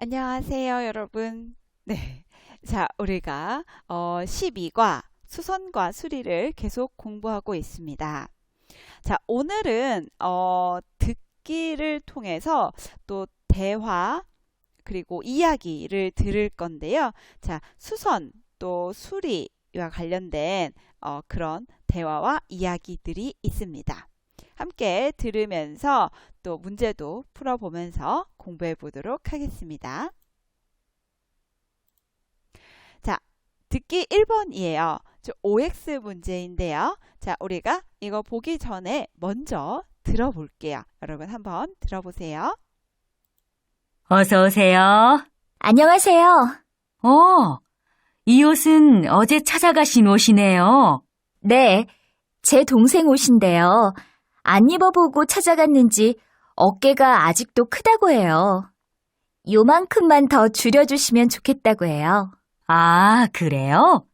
안녕하세요, 여러분. 네. 자, 우리가 12과 수선과 수리를 계속 공부하고 있습니다. 자, 오늘은 듣기를 통해서 또 대화 그리고 이야기를 들을 건데요. 자, 수선 또 수리와 관련된 그런 대화와 이야기들이 있습니다. 함께 들으면서 또 문제도 풀어보면서 공부해 보도록 하겠습니다. 자, 듣기 1번이에요. OX 문제인데요. 자, 우리가 이거 보기 전에 먼저 들어볼게요. 여러분 한번 들어보세요. 어서 오세요. 안녕하세요. 어, 이 옷은 어제 찾아가신 옷이네요. 네, 제 동생 옷인데요. 안 입어보고 찾아갔는지 어깨가 아직도 크다고 해요. 요만큼만 더 줄여주시면 좋겠다고 해요. 아, 그래요?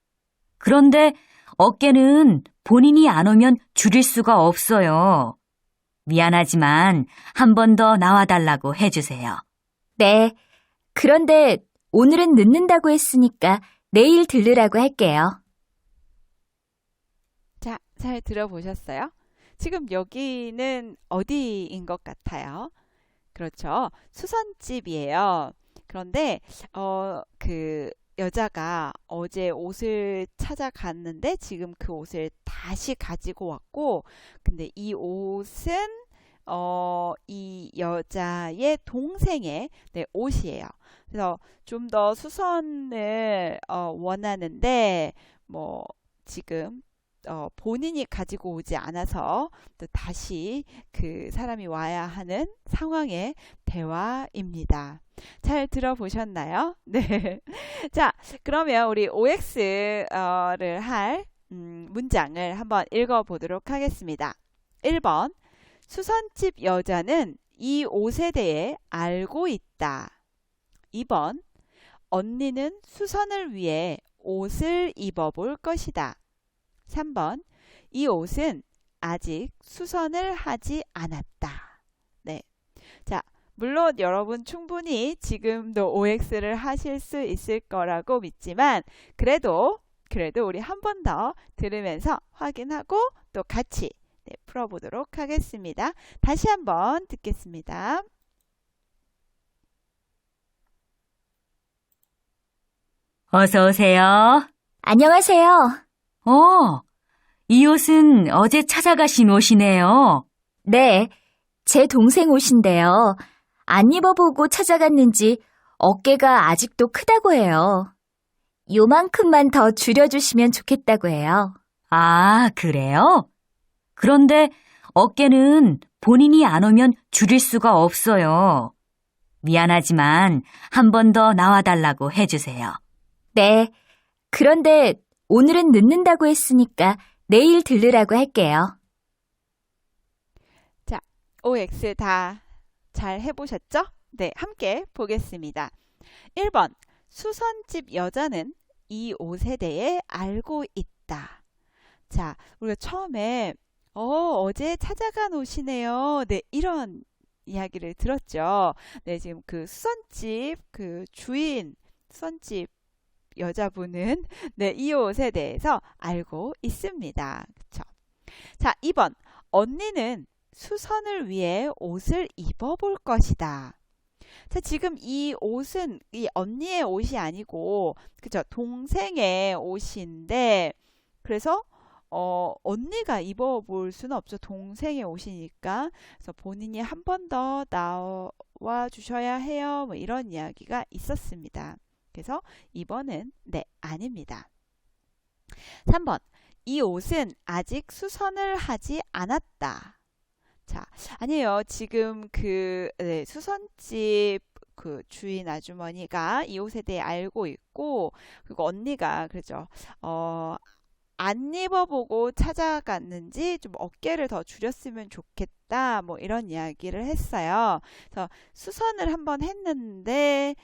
그런데 어깨는 본인이 안 오면 줄일 수가 없어요. 미안하지만 한 번 더 나와달라고 해주세요. 네, 그런데 오늘은 늦는다고 했으니까 내일 들르라고 할게요. 자, 잘 들어보셨어요? 지금 여기는 어디인 것 같아요? 그렇죠. 수선집이에요. 그런데 그 여자가 어제 옷을 찾아갔는데 지금 그 옷을 다시 가지고 왔고, 근데 이 옷은 이 여자의 동생의 옷이에요. 그래서 좀 더 수선을 원하는데 뭐 지금 본인이 가지고 오지 않아서 또 다시 그 사람이 와야 하는 상황의 대화입니다. 잘 들어보셨나요? 네. 자, 그러면 우리 OX를 할 문장을 한번 읽어보도록 하겠습니다. 1번, 수선집 여자는 이 옷에 대해 알고 있다. 2번, 언니는 수선을 위해 옷을 입어볼 것이다. 3번, 이 옷은 아직 수선을 하지 않았다. 네. 자, 물론 여러분 충분히 지금도 OX를 하실 수 있을 거라고 믿지만, 그래도 우리 한 번 더 들으면서 확인하고 또 같이 풀어보도록 하겠습니다. 다시 한번 듣겠습니다. 어서 오세요. 안녕하세요. 이 옷은 어제 찾아가신 옷이네요. 네, 제 동생 옷인데요. 안 입어보고 찾아갔는지 어깨가 아직도 크다고 해요. 요만큼만 더 줄여주시면 좋겠다고 해요. 아, 그래요? 그런데 어깨는 본인이 안 오면 줄일 수가 없어요. 미안하지만 한 번 더 나와달라고 해주세요. 네, 그런데 오늘은 늦는다고 했으니까 내일 들르라고 할게요. 자, OX 다 잘 해보셨죠? 네, 함께 보겠습니다. 1번, 수선집 여자는 이 옷에 대해 알고 있다. 자, 우리가 처음에 어제 찾아간 옷이네요. 네, 이런 이야기를 들었죠. 네, 지금 그 수선집 그 주인 수선집 여자분은 네, 이 옷에 대해서 알고 있습니다. 그렇죠? 자, 2번. 언니는 수선을 위해 옷을 입어볼 것이다. 자, 지금 이 옷은 이 언니의 옷이 아니고, 그죠? 동생의 옷인데, 그래서 언니가 입어볼 수는 없죠. 동생의 옷이니까. 그래서 본인이 한 번 더 나와 주셔야 해요. 뭐 이런 이야기가 있었습니다. 그래서 2번은 네, 아닙니다. 3번. 이 옷은 아직 수선을 하지 않았다. 자, 아니에요. 지금 네, 수선집 그 주인 아주머니가 이 옷에 대해 알고 있고, 그리고 언니가 그죠. 안 입어보고 찾아갔는지 좀 어깨를 더 줄였으면 좋겠다. 뭐 이런 이야기를 했어요. 그래서 수선을 한번 했는데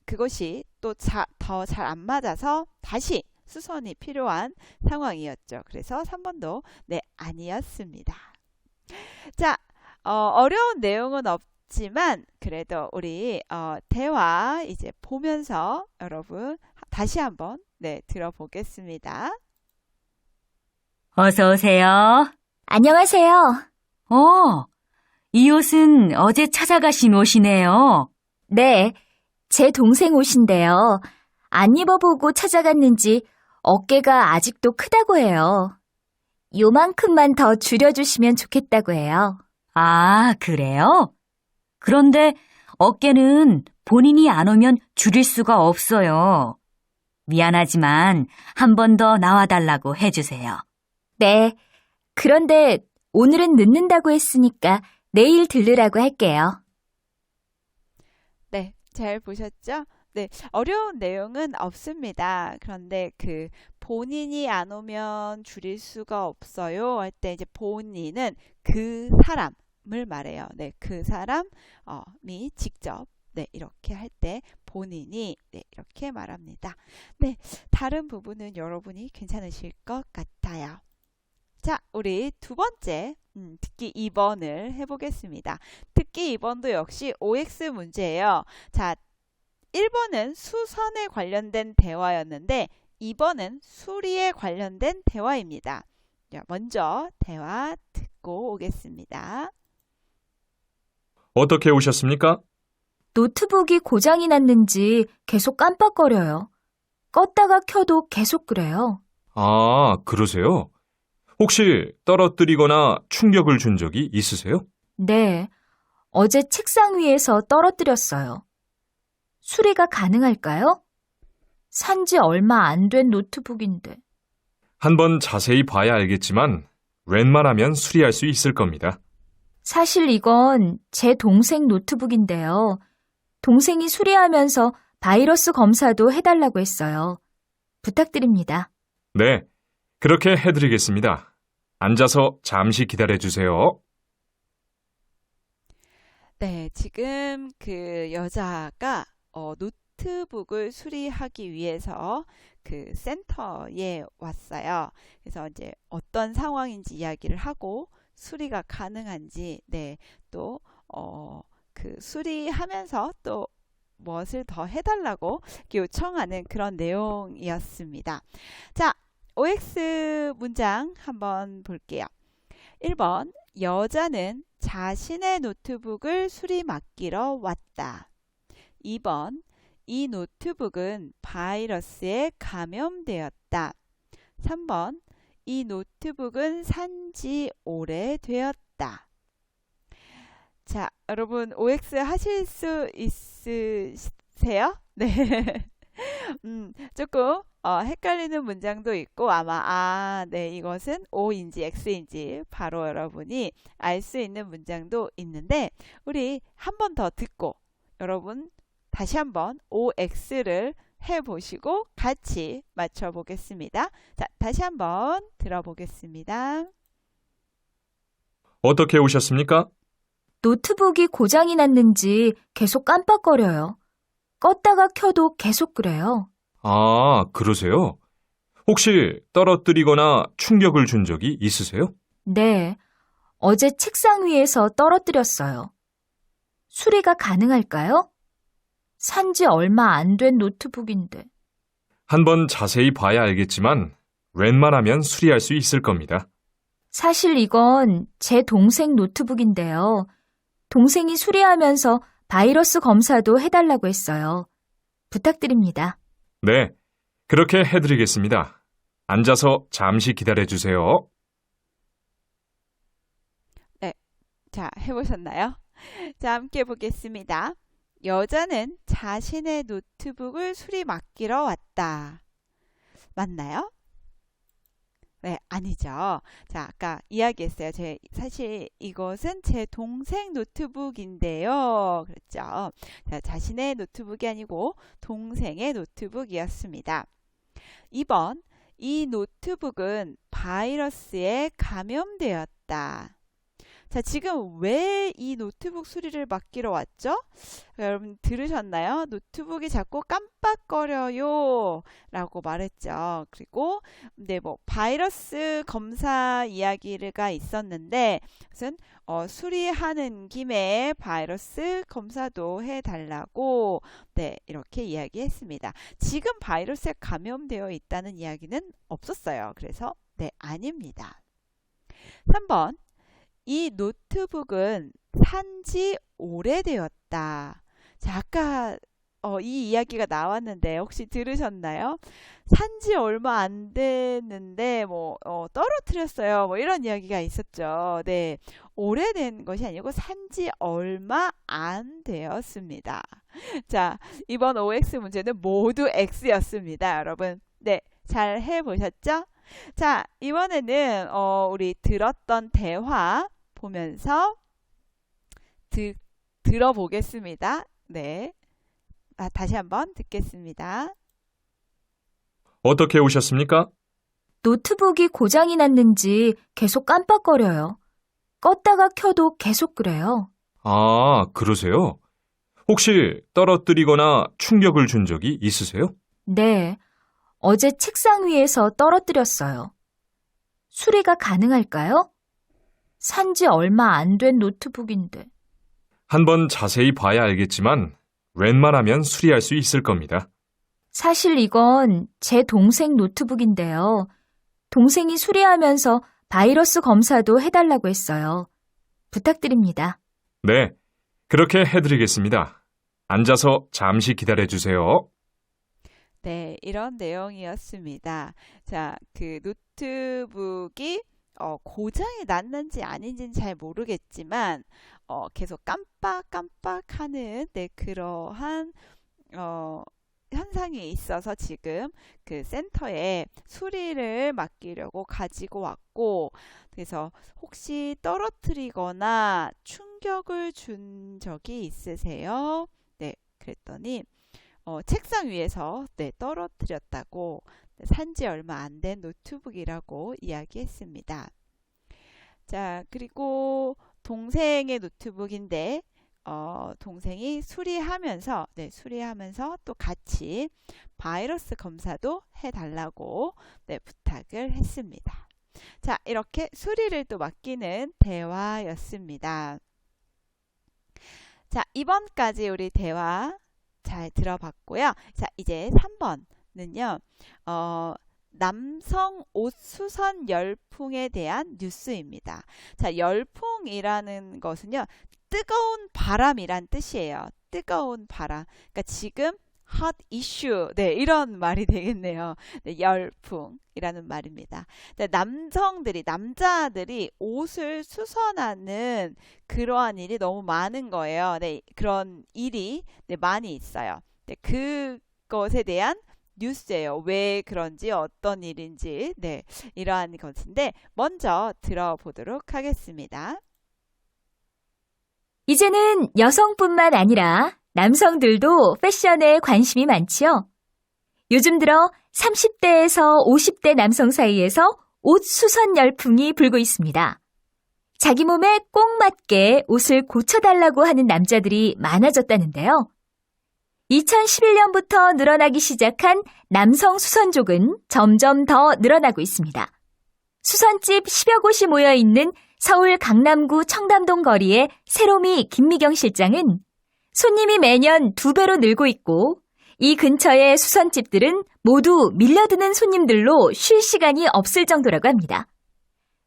그것이 또 더 잘 안 맞아서 다시 수선이 필요한 상황이었죠. 그래서 3번도 네, 아니었습니다. 자, 어려운 내용은 없지만 그래도 우리 대화 이제 보면서 여러분 다시 한번 들어보겠습니다. 어서 오세요. 안녕하세요. 이 옷은 어제 찾아가신 옷이네요. 네, 제 동생 옷인데요. 안 입어보고 찾아갔는지 어깨가 아직도 크다고 해요. 요만큼만 더 줄여주시면 좋겠다고 해요. 아, 그래요? 그런데 어깨는 본인이 안 오면 줄일 수가 없어요. 미안하지만 한 번 더 나와달라고 해주세요. 네, 그런데 오늘은 늦는다고 했으니까 내일 들르라고 할게요. 네, 잘 보셨죠? 네, 어려운 내용은 없습니다. 그런데 그 본인이 안 오면 줄일 수가 없어요 할 때 이제 본인은 그 사람을 말해요. 네, 그 사람이 직접 이렇게 할 때 본인이 이렇게 말합니다. 네, 다른 부분은 여러분이 괜찮으실 것 같아요. 자, 우리 두 번째 듣기 2번을 해보겠습니다. 듣기 2번도 역시 OX 문제예요. 자, 1번은 수선에 관련된 대화였는데 2번은 수리에 관련된 대화입니다. 자, 먼저 대화 듣고 오겠습니다. 어떻게 오셨습니까? 노트북이 고장이 났는지 계속 깜빡거려요. 껐다가 켜도 계속 그래요. 아, 그러세요? 혹시 떨어뜨리거나 충격을 준 적이 있으세요? 네, 어제 책상 위에서 떨어뜨렸어요. 수리가 가능할까요? 산지 얼마 안 된 노트북인데. 한번 자세히 봐야 알겠지만 웬만하면 수리할 수 있을 겁니다. 사실 이건 제 동생 노트북인데요. 동생이 수리하면서 바이러스 검사도 해달라고 했어요. 부탁드립니다. 네, 그렇게 해드리겠습니다. 앉아서 잠시 기다려주세요. 네, 지금 그 여자가 노트북을 수리하기 위해서 그 센터에 왔어요. 그래서 이제 어떤 상황인지 이야기를 하고 수리가 가능한지, 또 그 수리하면서 또 무엇을 더 해달라고 요청하는 그런 내용이었습니다. 자, OX 문장 한번 볼게요. 1번, 여자는 자신의 노트북을 수리 맡기러 왔다. 2번, 이 노트북은 바이러스에 감염되었다. 3번, 이 노트북은 산지 오래되었다. 자, 여러분 OX 하실 수 있으세요? 네. 조금 헷갈리는 문장도 있고 아마 이것은 O인지 X인지 바로 여러분이 알 수 있는 문장도 있는데 우리 한 번 더 듣고 여러분 다시 한번 OX를 해보시고 같이 맞춰보겠습니다. 자, 다시 한번 들어보겠습니다. 어떻게 오셨습니까? 노트북이 고장이 났는지 계속 깜빡거려요. 껐다가 켜도 계속 그래요. 아, 그러세요? 혹시 떨어뜨리거나 충격을 준 적이 있으세요? 네, 어제 책상 위에서 떨어뜨렸어요. 수리가 가능할까요? 산지 얼마 안 된 노트북인데. 한번 자세히 봐야 알겠지만 웬만하면 수리할 수 있을 겁니다. 사실 이건 제 동생 노트북인데요. 동생이 수리하면서 바이러스 검사도 해달라고 했어요. 부탁드립니다. 네, 그렇게 해드리겠습니다. 앉아서 잠시 기다려주세요. 네, 자, 해보셨나요? 자, 함께 보겠습니다. 여자는 자신의 노트북을 수리 맡기러 왔다. 맞나요? 네, 아니죠. 자, 아까 이야기했어요. 사실 이것은 제 동생 노트북인데요. 그렇죠. 자, 자신의 노트북이 아니고 동생의 노트북이었습니다. 2번, 이 노트북은 바이러스에 감염되었다. 자, 지금 왜 이 노트북 수리를 맡기러 왔죠? 여러분 들으셨나요? 노트북이 자꾸 깜빡거려요 라고 말했죠. 그리고 뭐 바이러스 검사 이야기가 있었는데 무슨 수리하는 김에 바이러스 검사도 해달라고 이렇게 이야기했습니다. 지금 바이러스에 감염되어 있다는 이야기는 없었어요. 그래서 아닙니다. 3번, 이 노트북은 산지 오래되었다. 자, 아까 이 이야기가 나왔는데 혹시 들으셨나요? 산지 얼마 안 됐는데 떨어뜨렸어요. 이런 이야기가 있었죠. 네, 오래된 것이 아니고 산지 얼마 안 되었습니다. 자, 이번 OX 문제는 모두 X였습니다. 여러분, 네, 잘 해보셨죠? 자, 이번에는 우리 들었던 대화 보면서 들어보겠습니다. 네, 다시 한번 듣겠습니다. 어떻게 오셨습니까? 노트북이 고장이 났는지 계속 깜빡거려요. 껐다가 켜도 계속 그래요. 아, 그러세요? 혹시 떨어뜨리거나 충격을 준 적이 있으세요? 네, 어제 책상 위에서 떨어뜨렸어요. 수리가 가능할까요? 산지 얼마 안 된 노트북인데. 한번 자세히 봐야 알겠지만 웬만하면 수리할 수 있을 겁니다. 사실 이건 제 동생 노트북인데요. 동생이 수리하면서 바이러스 검사도 해달라고 했어요. 부탁드립니다. 네, 그렇게 해드리겠습니다. 앉아서 잠시 기다려주세요. 네, 이런 내용이었습니다. 자, 그 노트북이 고장이 났는지 아닌지는 잘 모르겠지만 계속 깜빡깜빡하는 그러한 현상이 있어서 지금 그 센터에 수리를 맡기려고 가지고 왔고, 그래서 혹시 떨어뜨리거나 충격을 준 적이 있으세요? 네, 그랬더니 책상 위에서 떨어뜨렸다고, 산지 얼마 안 된 노트북이라고 이야기했습니다. 자, 그리고 동생의 노트북인데 동생이 수리하면서 또 같이 바이러스 검사도 해달라고 부탁을 했습니다. 자, 이렇게 수리를 또 맡기는 대화였습니다. 자, 이번까지 우리 대화 잘 들어봤고요. 자, 이제 3번은요. 남성 옷 수선 열풍에 대한 뉴스입니다. 자, 열풍이라는 것은요, 뜨거운 바람이란 뜻이에요. 뜨거운 바람. 그러니까 지금 hot issue. 네, 이런 말이 되겠네요. 네, 열풍이라는 말입니다. 네, 남자들이 옷을 수선하는 그러한 일이 너무 많은 거예요. 네, 그런 일이 많이 있어요. 네, 그것에 대한 뉴스예요. 왜 그런지 어떤 일인지 이러한 것인데 먼저 들어보도록 하겠습니다. 이제는 여성뿐만 아니라 남성들도 패션에 관심이 많지요. 요즘 들어 30대에서 50대 남성 사이에서 옷 수선 열풍이 불고 있습니다. 자기 몸에 꼭 맞게 옷을 고쳐달라고 하는 남자들이 많아졌다는데요. 2011년부터 늘어나기 시작한 남성 수선족은 점점 더 늘어나고 있습니다. 수선집 10여 곳이 모여있는 서울 강남구 청담동 거리의 새로미 김미경 실장은 손님이 매년 2배로 늘고 있고 이 근처의 수선집들은 모두 밀려드는 손님들로 쉴 시간이 없을 정도라고 합니다.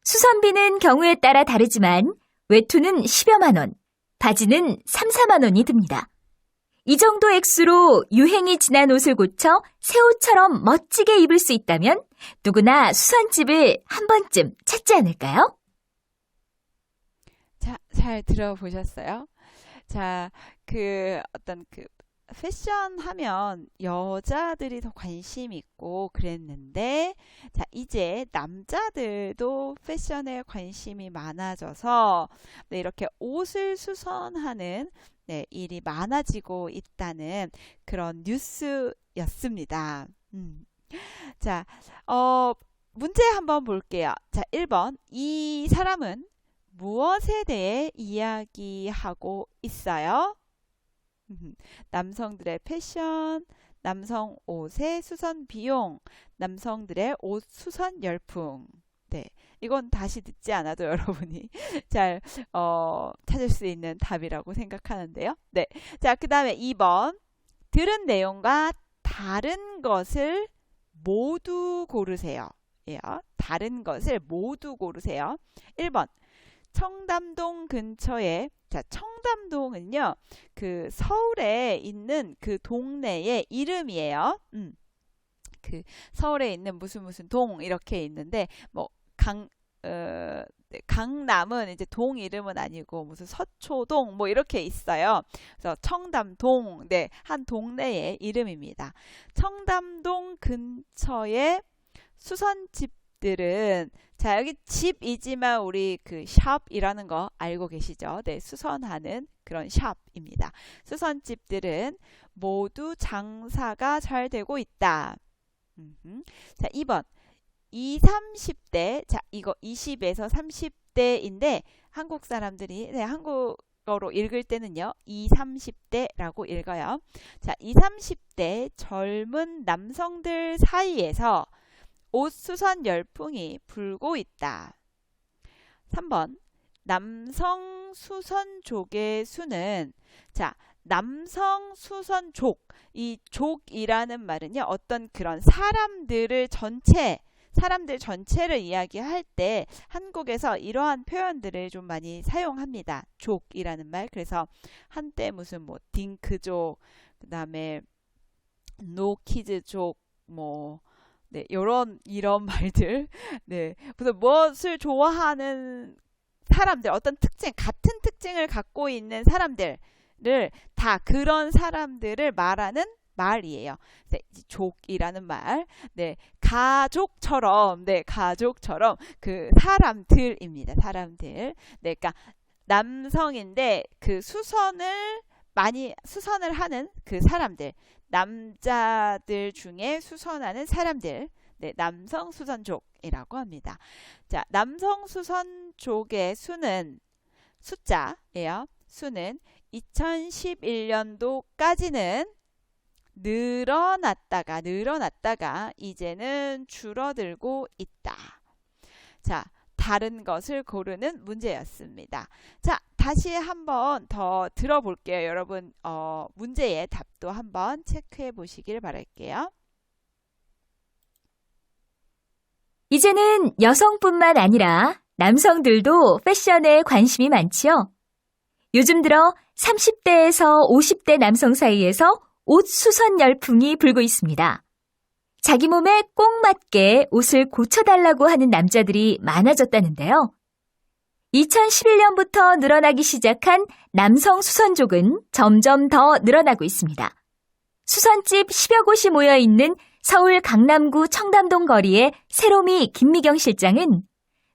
수선비는 경우에 따라 다르지만 외투는 10여만 원, 바지는 3, 4만 원이 듭니다. 이 정도 액수로 유행이 지난 옷을 고쳐 새 옷처럼 멋지게 입을 수 있다면 누구나 수선집을 한 번쯤 찾지 않을까요? 자, 잘 들어보셨어요? 자, 어떤 패션 하면 여자들이 더 관심 있고 그랬는데, 자, 이제 남자들도 패션에 관심이 많아져서 이렇게 옷을 수선하는 일이 많아지고 있다는 그런 뉴스였습니다. 자, 문제 한번 볼게요. 자, 1번. 이 사람은 무엇에 대해 이야기하고 있어요? 남성들의 패션, 남성 옷의 수선 비용, 남성들의 옷 수선 열풍. 네, 이건 다시 듣지 않아도 여러분이 잘 찾을 수 있는 답이라고 생각하는데요. 네, 자, 그 다음에 2번. 들은 내용과 다른 것을 모두 고르세요. 예, 다른 것을 모두 고르세요. 1번. 청담동 근처에, 자, 청담동은요, 그 서울에 있는 그 동네의 이름이에요. 그 서울에 있는 무슨 동 이렇게 있는데, 뭐 강남은 이제 동 이름은 아니고 무슨 서초동 뭐 이렇게 있어요. 그래서 청담동, 네, 한 동네의 이름입니다. 청담동 근처에 수선집들은, 자, 여기 집이지만 우리 그 샵이라는 거 알고 계시죠? 네, 수선하는 그런 샵입니다. 수선집들은 모두 장사가 잘 되고 있다. 자, 2번. 20, 30대, 자, 이거 20에서 30대인데 한국 사람들이, 네, 한국어로 읽을 때는요, 20, 30대라고 읽어요. 자, 20, 30대 젊은 남성들 사이에서 옷 수선 열풍이 불고 있다. 3번. 남성 수선족의 수는, 자, 남성 수선족, 이 족이라는 말은요, 어떤 그런 사람들 전체를 이야기할 때 한국에서 이러한 표현들을 좀 많이 사용합니다. 족이라는 말. 그래서 한때 무슨 뭐 딩크족, 그 다음에 노키즈족, 뭐 네, 이런 말들. 네, 그래서 무엇을 좋아하는 사람들, 어떤 특징, 같은 특징을 갖고 있는 사람들을 다 그런 사람들을 말하는 말이에요. 네, 족이라는 말. 네, 가족처럼 그 사람들입니다. 사람들. 네, 그러니까 남성인데 그 수선을 하는 그 사람들. 남자들 중에 수선하는 사람들, 네, 남성 수선족이라고 합니다. 자, 남성 수선족의 수는 숫자예요. 수는 2011년도까지는 늘어났다가 이제는 줄어들고 있다. 자, 다른 것을 고르는 문제였습니다. 자, 다시 한번 더 들어볼게요. 여러분, 문제의 답도 한번 체크해 보시길 바랄게요. 이제는 여성뿐만 아니라 남성들도 패션에 관심이 많지요. 요즘 들어 30대에서 50대 남성 사이에서 옷 수선 열풍이 불고 있습니다. 자기 몸에 꼭 맞게 옷을 고쳐달라고 하는 남자들이 많아졌다는데요. 2011년부터 늘어나기 시작한 남성 수선족은 점점 더 늘어나고 있습니다. 수선집 10여 곳이 모여있는 서울 강남구 청담동 거리의 세로미 김미경 실장은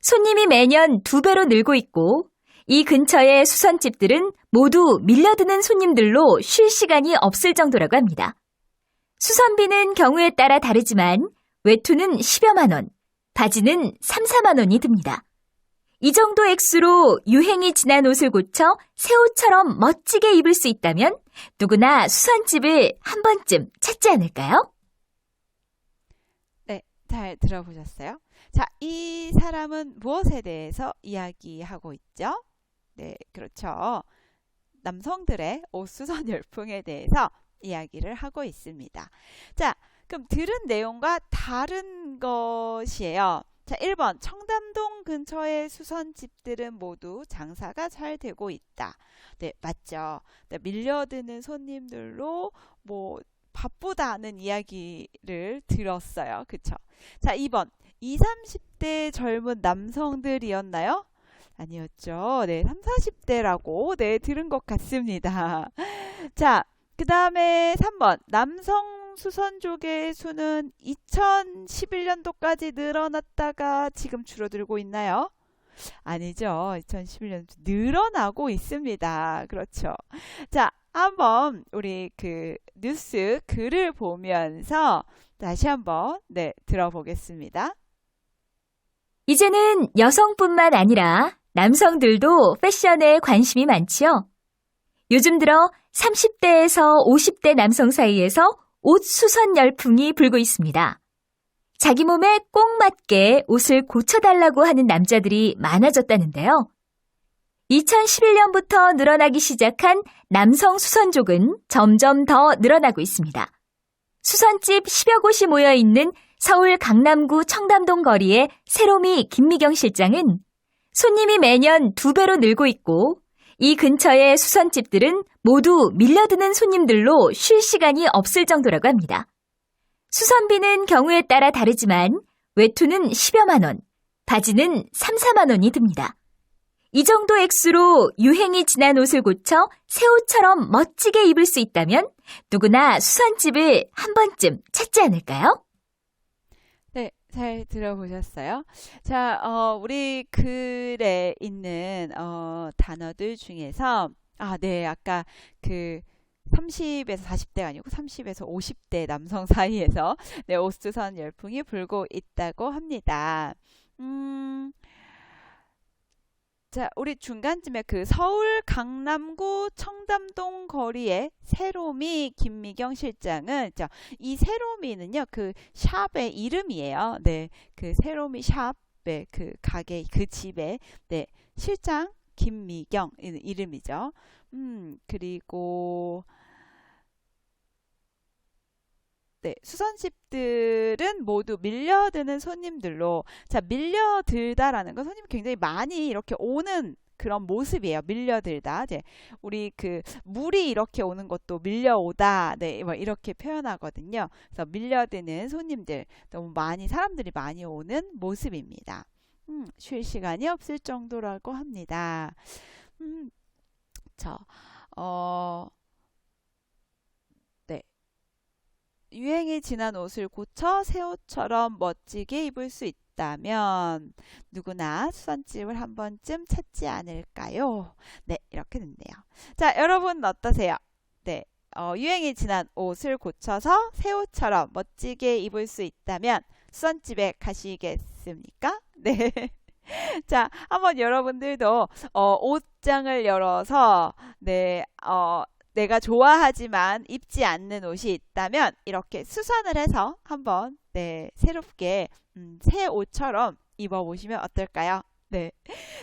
손님이 매년 2배로 늘고 있고 이 근처의 수선집들은 모두 밀려드는 손님들로 쉴 시간이 없을 정도라고 합니다. 수선비는 경우에 따라 다르지만 외투는 10여만 원, 바지는 3, 4만 원이 듭니다. 이 정도 액수로 유행이 지난 옷을 고쳐 새 옷처럼 멋지게 입을 수 있다면 누구나 수선집을 한 번쯤 찾지 않을까요? 네, 잘 들어보셨어요? 자, 이 사람은 무엇에 대해서 이야기하고 있죠? 네, 그렇죠. 남성들의 옷 수선 열풍에 대해서 이야기를 하고 있습니다. 자, 그럼 들은 내용과 다른 것이에요. 자, 1번. 청담동 근처의 수선집들은 모두 장사가 잘 되고 있다. 네, 맞죠. 네, 밀려드는 손님들로 뭐 바쁘다는 이야기를 들었어요. 그쵸? 자, 2번. 20, 30대 젊은 남성들이었나요? 아니었죠. 네, 30, 40대라고 네, 들은 것 같습니다. 자, 그 다음에 3번. 남성 수선족의 수는 2011년도까지 늘어났다가 지금 줄어들고 있나요? 아니죠. 2011년 늘어나고 있습니다. 그렇죠. 자, 한번 우리 그 뉴스 글을 보면서 다시 한번 네, 들어보겠습니다. 이제는 여성뿐만 아니라 남성들도 패션에 관심이 많지요. 요즘 들어 30대에서 50대 남성 사이에서 옷 수선 열풍이 불고 있습니다. 자기 몸에 꼭 맞게 옷을 고쳐달라고 하는 남자들이 많아졌다는데요. 2011년부터 늘어나기 시작한 남성 수선족은 점점 더 늘어나고 있습니다. 수선집 10여 곳이 모여 있는 서울 강남구 청담동 거리의 세로미 김미경 실장은 손님이 매년 2배로 늘고 있고 이 근처의 수선집들은 모두 밀려드는 손님들로 쉴 시간이 없을 정도라고 합니다. 수선비는 경우에 따라 다르지만 외투는 10여만 원, 바지는 3, 4만 원이 듭니다. 이 정도 액수로 유행이 지난 옷을 고쳐 새 옷처럼 멋지게 입을 수 있다면 누구나 수선집을 한 번쯤 찾지 않을까요? 네, 잘 들어보셨어요? 자, 우리 글에 있는 단어들 중에서 네, 아까 그 30에서 40대가 아니고 30에서 50대 남성 사이에서 네, 옷수선 열풍이 불고 있다고 합니다. 자, 우리 중간쯤에 그 서울 강남구 청담동 거리의 세로미 김미경 실장은 이 세로미는요, 그 샵의 이름이에요. 네, 그 세로미 샵의 그 가게, 그 집의 네, 실장 김미경 이름이죠. 그리고 네, 수선집들은 모두 밀려드는 손님들로, 자, 밀려들다라는 건 손님이 굉장히 많이 이렇게 오는 그런 모습이에요. 밀려들다. 이제 우리 그 물이 이렇게 오는 것도 밀려오다. 네, 뭐 이렇게 표현하거든요. 그래서 밀려드는 손님들, 너무 많이 사람들이 많이 오는 모습입니다. 쉴 시간이 없을 정도라고 합니다. 네. 유행이 지난 옷을 고쳐 새 옷처럼 멋지게 입을 수 있다면 누구나 수선집을 한 번쯤 찾지 않을까요? 네, 이렇게 됐네요. 자, 여러분 어떠세요? 네, 유행이 지난 옷을 고쳐서 새 옷처럼 멋지게 입을 수 있다면 수선집에 가시겠습니까? 네. 자, 한번 여러분들도 옷장을 열어서 네, 내가 좋아하지만 입지 않는 옷이 있다면 이렇게 수선을 해서 한번 네, 새롭게 새 옷처럼 입어보시면 어떨까요? 네.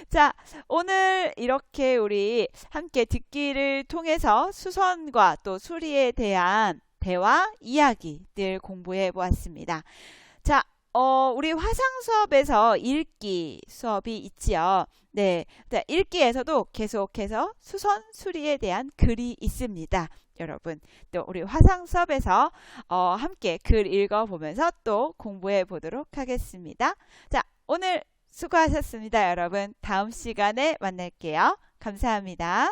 자, 오늘 이렇게 우리 함께 듣기를 통해서 수선과 또 수리에 대한 대화, 이야기들 공부해 보았습니다. 자, 우리 화상 수업에서 읽기 수업이 있지요. 네, 읽기에서도 계속해서 수선, 수리에 대한 글이 있습니다. 여러분, 또 우리 화상 수업에서 함께 글 읽어보면서 또 공부해 보도록 하겠습니다. 자, 오늘 수고하셨습니다, 여러분. 다음 시간에 만날게요. 감사합니다.